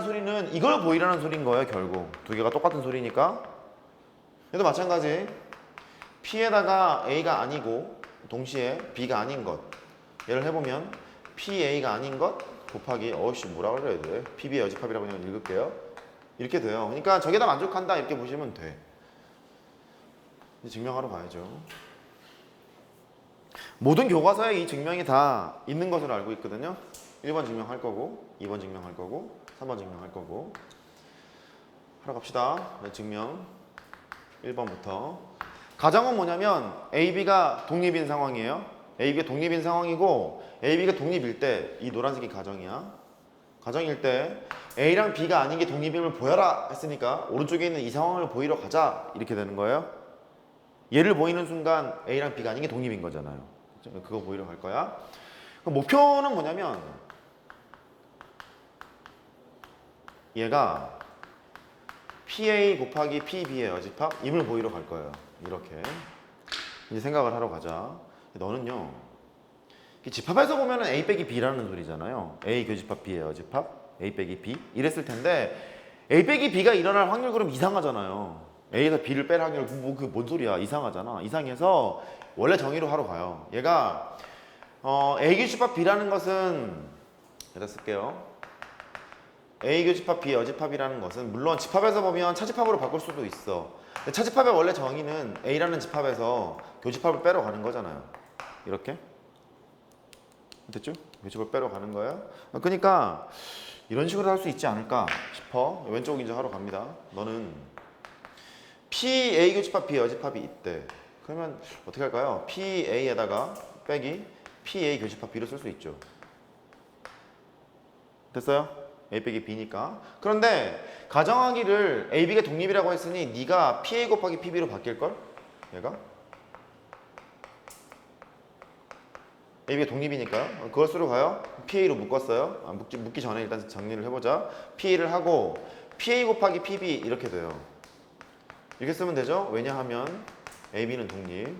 소리는 이걸 보이라는 소리인 거예요. 결국 두 개가 똑같은 소리니까. 얘도 마찬가지. P에다가 A가 아니고 동시에 B가 아닌 것. 얘를 해보면 PA가 아닌 것 곱하기 어이씨 뭐라 그래야 돼? PB의 여집합이라고 그냥 읽을게요. 이렇게 돼요. 그러니까 저게 다 만족한다 이렇게 보시면 돼. 이제 증명하러 가야죠. 모든 교과서에 이 증명이 다 있는 것으로 알고 있거든요. 1번 증명할 거고 2번 증명할 거고 3번 증명할 거고 하러 갑시다. 네, 증명 1번부터 가정은 뭐냐면 AB가 독립인 상황이에요. AB가 독립인 상황이고 AB가 독립일 때 이 노란색이 가정이야. 가정일 때 A랑 B가 아닌 게 독립임을 보여라 했으니까 오른쪽에 있는 이 상황을 보이러 가자 이렇게 되는 거예요. 얘를 보이는 순간 A랑 B가 아닌 게 독립인 거잖아요. 그거 보이러 갈 거야. 그럼 목표는 뭐냐면 얘가 PA 곱하기 PB의 여집합 임을 보이러 갈 거예요. 이렇게 이제 생각을 하러 가자. 너는요 집합에서 보면은 A 빼기 B라는 소리잖아요. A 교집합 B의 여집합 A 빼기 B 이랬을 텐데 A 빼기 B가 일어날 확률 그럼 이상하잖아요. A에서 B를 뺄 확률 그 뭔 소리야. 이상하잖아. 이상해서 원래 정의로 하러 가요. 얘가 A 교집합 B라는 것은 여기다 쓸게요. A 교집합 B 여집합이라는 것은 물론 집합에서 보면 차집합으로 바꿀 수도 있어. 근데 차집합의 원래 정의는 A라는 집합에서 교집합을 빼러 가는 거잖아요. 이렇게 됐죠? 교집합을 빼러 가는 거예요. 그러니까 이런 식으로 할 수 있지 않을까 싶어. 왼쪽 이제 하러 갑니다. 너는 PA 교집합 B 여집합이 있대. 그러면 어떻게 할까요? PA에다가 빼기 PA 교집합 B로 쓸 수 있죠. 됐어요? A 빼기 B니까. 그런데 가정하기를 A, B가 독립이라고 했으니 네가 PA 곱하기 PB로 바뀔걸? 얘가? A, B가 독립이니까요. 그걸 쓰러 가요. PA로 묶었어요. 묶기 전에 일단 정리를 해보자. PA를 하고 PA 곱하기 PB 이렇게 돼요. 이렇게 쓰면 되죠? 왜냐하면 A, B는 독립.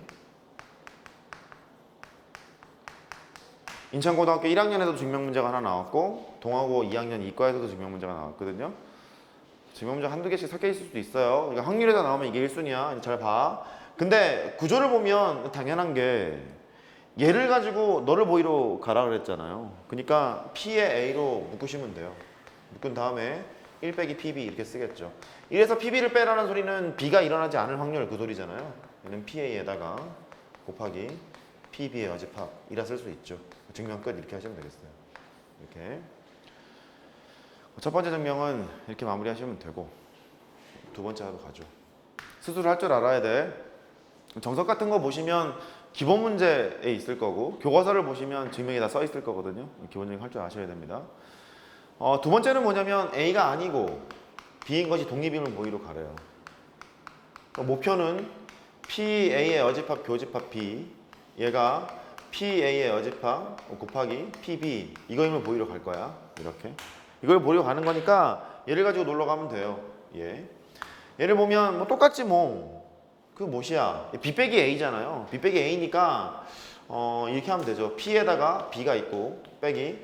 인천고등학교 1학년에도 증명 문제가 하나 나왔고 동아고 2학년 이과에서도 증명 문제가 나왔거든요. 증명 문제 한두 개씩 섞여 있을 수도 있어요. 그러니까 확률에다 나오면 이게 1순위야. 잘 봐. 근데 구조를 보면 당연한 게 얘를 가지고 너를 보이러 가라 그랬잖아요. 그러니까 P에 A로 묶으시면 돼요. 묶은 다음에 1 빼기 PB 이렇게 쓰겠죠. 이래서 PB를 빼라는 소리는 B가 일어나지 않을 확률 그 소리잖아요. 얘는 PA에다가 곱하기 PB의 여집합이라 쓸 수 있죠. 증명 끝 이렇게 하시면 되겠어요. 이렇게 첫 번째 증명은 이렇게 마무리하시면 되고 두 번째 하러 가죠. 스스로 할 줄 알아야 돼. 정석 같은 거 보시면 기본 문제에 있을 거고 교과서를 보시면 증명이 다 써 있을 거거든요. 기본적인 할 줄 아셔야 됩니다. 두 번째는 뭐냐면 A가 아니고 B인 것이 독립임을 보이러 가래요. 목표는 PA의 여집합 교집합 B 얘가 PA의 여집합 곱하기 PB 이거임을 보이러 갈 거야. 이렇게 이걸 보이러 가는 거니까 얘를 가지고 놀러 가면 돼요. 얘를 보면 뭐 똑같지 뭐. 그 뭐시야? B 빼기 A잖아요. B 빼기 A니까 이렇게 하면 되죠. P에다가 B가 있고 빼기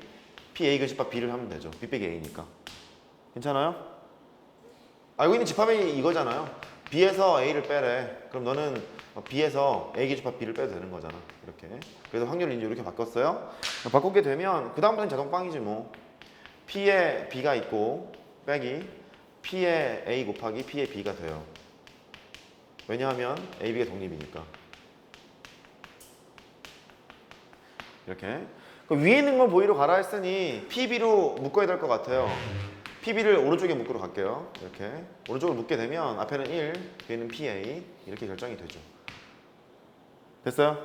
PA 교집합 B를 하면 되죠. B 빼기 A니까. 괜찮아요? 알고 있는 집합이 이거잖아요. B에서 A를 빼래. 그럼 너는 B에서 A 교집합 B를 빼도 되는 거잖아. 이렇게. 그래서 확률을 이제 이렇게 바꿨어요. 바꾸게 되면 그 다음부터는 자동 빵이지 뭐. P에 B가 있고 빼기 P에 A 곱하기 P에 B가 돼요. 왜냐하면 A, B가 독립이니까. 이렇게. 그 위에 있는 걸 보이러 가라 했으니 PB로 묶어야 될 것 같아요. PB를 오른쪽에 묶으러 갈게요. 이렇게. 오른쪽으로 묶게 되면 앞에는 1, 뒤에는 PA 이렇게 결정이 되죠. 됐어요?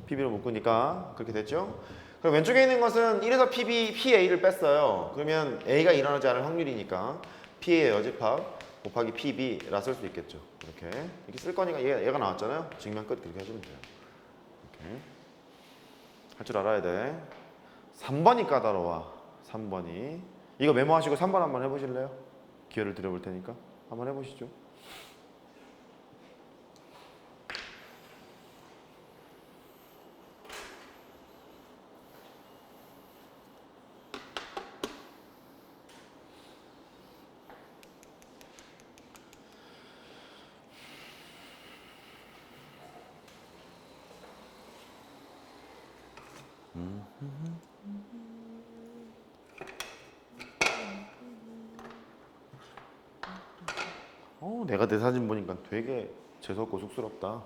PB로 묶으니까 그렇게 됐죠? 그럼 왼쪽에 있는 것은 1에서 PA를 뺐어요. 그러면 A가 일어나지 않을 확률이니까 PA의 여집합 곱하기 PB라 쓸 수 있겠죠. 이렇게 쓸 거니까 얘가 나왔잖아요. 증명 끝 그렇게 하시면 돼요. 이렇게 할 줄 알아야 돼. 3번이 까다로워. 3번이 이거 메모하시고 3번 한번 해보실래요? 기회를 드려볼 테니까 한번 해보시죠. 내가 내 사진 보니까 되게 재수없고 쑥스럽다.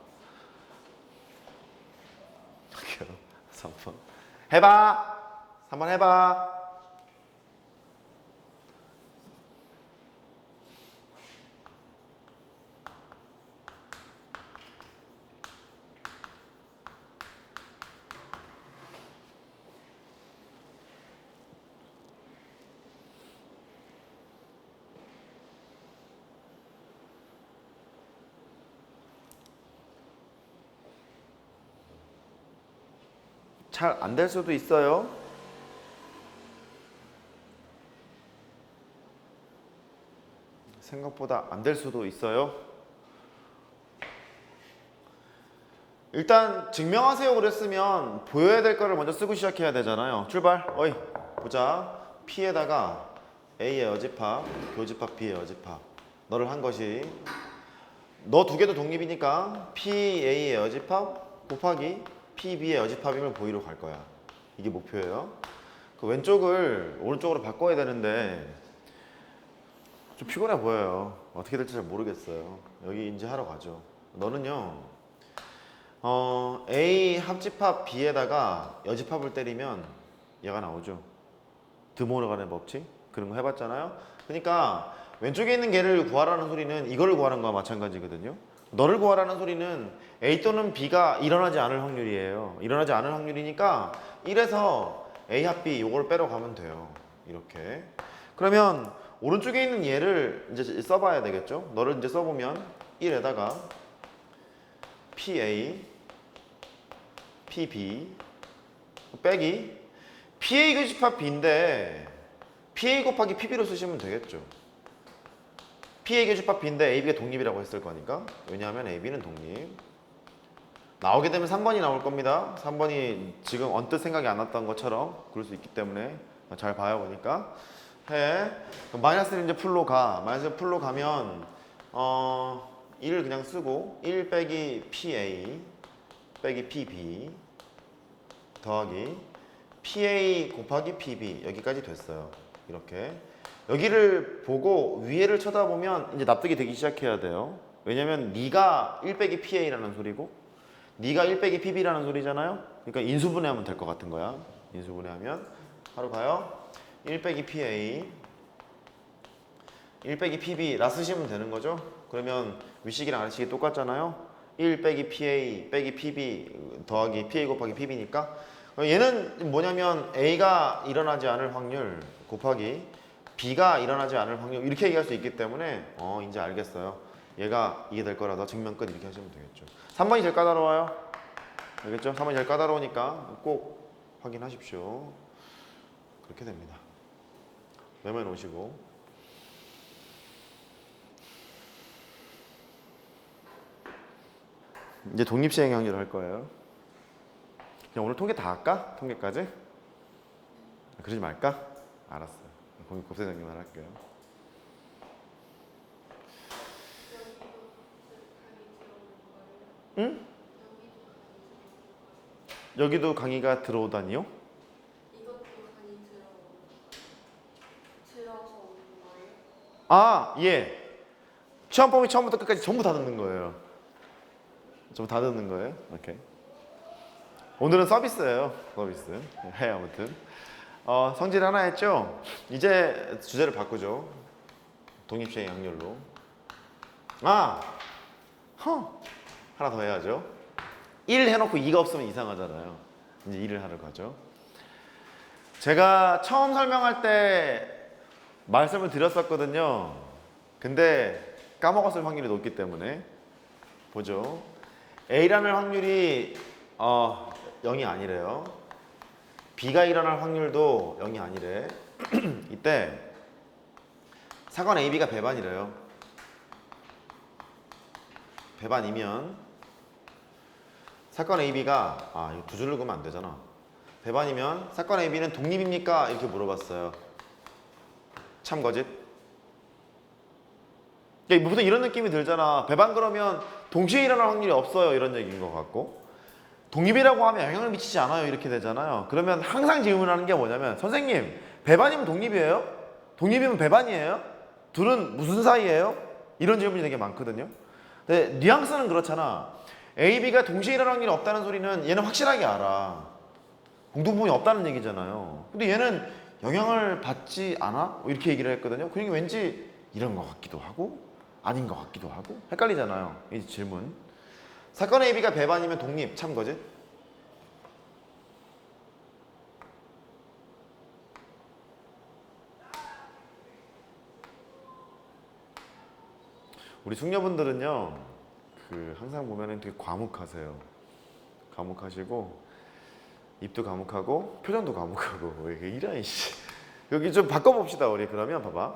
할게요. 3번. 해봐. 3번 해봐. 잘 안 될 수도 있어요. 생각보다 안 될 수도 있어요. 일단 증명하세요 그랬으면 보여야 될 거를 먼저 쓰고 시작해야 되잖아요. 출발. 어이 보자. P에다가 A의 여집합, 교집합 B의 여집합. 너를 한 것이 너 두 개도 독립이니까 PA의 여집합 곱하기 PB의 여집합임을 보이러 갈 거야. 이게 목표예요. 그 왼쪽을 오른쪽으로 바꿔야 되는데 좀 피곤해 보여요. 어떻게 될지 잘 모르겠어요. 여기 인지하러 가죠. 너는요 A 합집합 B에다가 여집합을 때리면 얘가 나오죠. 드모르간의 법칙 그런 거 해봤잖아요. 그러니까 왼쪽에 있는 걔를 구하라는 소리는 이거를 구하는 거와 마찬가지거든요. 너를 구하라는 소리는 A 또는 B가 일어나지 않을 확률이에요. 일어나지 않을 확률이니까 1에서 A 합 B 요걸 빼러 가면 돼요. 이렇게. 그러면 오른쪽에 있는 얘를 이제 써봐야 되겠죠. 너를 이제 써보면 1에다가 PA, PB 빼기 PA 교집합 B인데 PA 곱하기 PB로 쓰시면 되겠죠. PA 교집합 B인데 AB가 독립이라고 했을 거니까. 왜냐하면 AB는 독립. 나오게 되면 3번이 나올 겁니다. 3번이 지금 언뜻 생각이 안 났던 것처럼 그럴 수 있기 때문에 잘 봐요. 보니까 해. 그럼 마이너스를 이제 풀로 가. 마이너스 풀로 가면 1을 그냥 쓰고 1 빼기 PA 빼기 PB 더하기 PA 곱하기 PB 여기까지 됐어요. 이렇게 여기를 보고 위에를 쳐다보면 이제 납득이 되기 시작해야 돼요. 왜냐면 네가 1 빼기 PA라는 소리고 네가 1 빼기 PB라는 소리잖아요. 그러니까 인수분해하면 될 것 같은 거야. 인수분해하면 바로 가요. 1 빼기 PA 1 빼기 PB 라 쓰시면 되는 거죠. 그러면 윗식이랑 아래식이 똑같잖아요. 1 빼기 PA 빼기 PB 더하기 PA 곱하기 PB니까 얘는 뭐냐면 A가 일어나지 않을 확률 곱하기 B가 일어나지 않을 확률 이렇게 얘기할 수 있기 때문에 이제 알겠어요. 얘가 이게 될 거라서 증명 끝 이렇게 하시면 되겠죠. 3번이 제일 까다로워요. 알겠죠? 3번이 제일 까다로우니까 꼭 확인하십시오. 그렇게 됩니다. 메모해 놓으시고 이제 독립시행 확률을 할 거예요. 그냥 오늘 통계 다 할까? 통계까지? 그러지 말까? 알았어요. 곱셈장님만 할게요. 응? 여기도 강의가 들어오다니요? 이것도 강의 들어서 오는 거예요? 아, 예. 시험범위 처음부터 끝까지 전부 다 듣는 거예요. 전부 다 듣는 거예요. 오케이. 오늘은 서비스예요. 서비스. 해 아무튼. 성질 하나 했죠? 이제 주제를 바꾸죠. 독립시행 확률로. 하나 더 해야죠. 1 해놓고 2가 없으면 이상하잖아요. 이제 1을 하러 가죠. 제가 처음 설명할 때 말씀을 드렸었거든요. 근데 까먹었을 확률이 높기 때문에 보죠. A라는 확률이 0이 아니래요. B가 일어날 확률도 0이 아니래. 이때 사건 AB가 배반이래요. 배반이면 사건 AB가 이거 두 줄로 그으면 안 되잖아. 배반이면 사건 AB는 독립입니까? 이렇게 물어봤어요. 참 거짓. 보통 이런 느낌이 들잖아. 배반 그러면 동시에 일어날 확률이 없어요. 이런 얘기인 것 같고. 독립이라고 하면 영향을 미치지 않아요. 이렇게 되잖아요. 그러면 항상 질문하는 게 뭐냐면 선생님 배반이면 독립이에요? 독립이면 배반이에요? 둘은 무슨 사이예요? 이런 질문이 되게 많거든요. 근데 뉘앙스는 그렇잖아. A, B가 동시에 일어날 확률이 없다는 소리는 얘는 확실하게 알아. 공동부분이 없다는 얘기잖아요. 근데 얘는 영향을 받지 않아? 뭐 이렇게 얘기를 했거든요. 그러니까 왠지 이런 것 같기도 하고 아닌 것 같기도 하고 헷갈리잖아요. 이 질문. 사건 A, B가 배반이면 독립 참 거지? 우리 숙녀분들은요 그 항상 보면은 되게 과묵하세요. 과묵하시고 입도 과묵하고 표정도 과묵하고 이게 이런 씨. 여기 좀 바꿔봅시다 우리. 그러면 봐봐.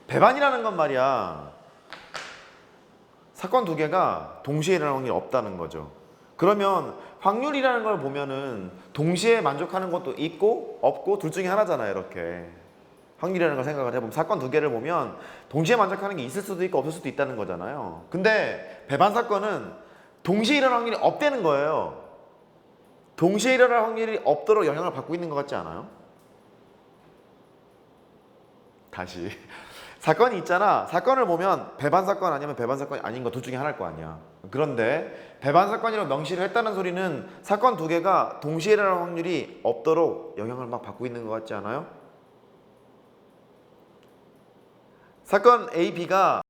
배반이라는 건 말이야 사건 두 개가 동시에 일어날 확률이 없다는 거죠. 그러면 확률이라는 걸 보면은 동시에 만족하는 것도 있고 없고 둘 중에 하나잖아요. 이렇게 확률이라는 걸 생각을 해보면 사건 두 개를 보면 동시에 만족하는 게 있을 수도 있고 없을 수도 있다는 거잖아요. 근데 배반 사건은 동시에 일어날 확률이 없다는 거예요. 동시에 일어날 확률이 없도록 영향을 받고 있는 것 같지 않아요? 다시 사건이 있잖아. 사건을 보면 배반 사건 아니면 배반 사건이 아닌 거 둘 중에 하나일 거 아니야. 그런데 배반 사건이라고 명시를 했다는 소리는 사건 두 개가 동시에 일어날 확률이 없도록 영향을 막 받고 있는 것 같지 않아요? 사건 A, B가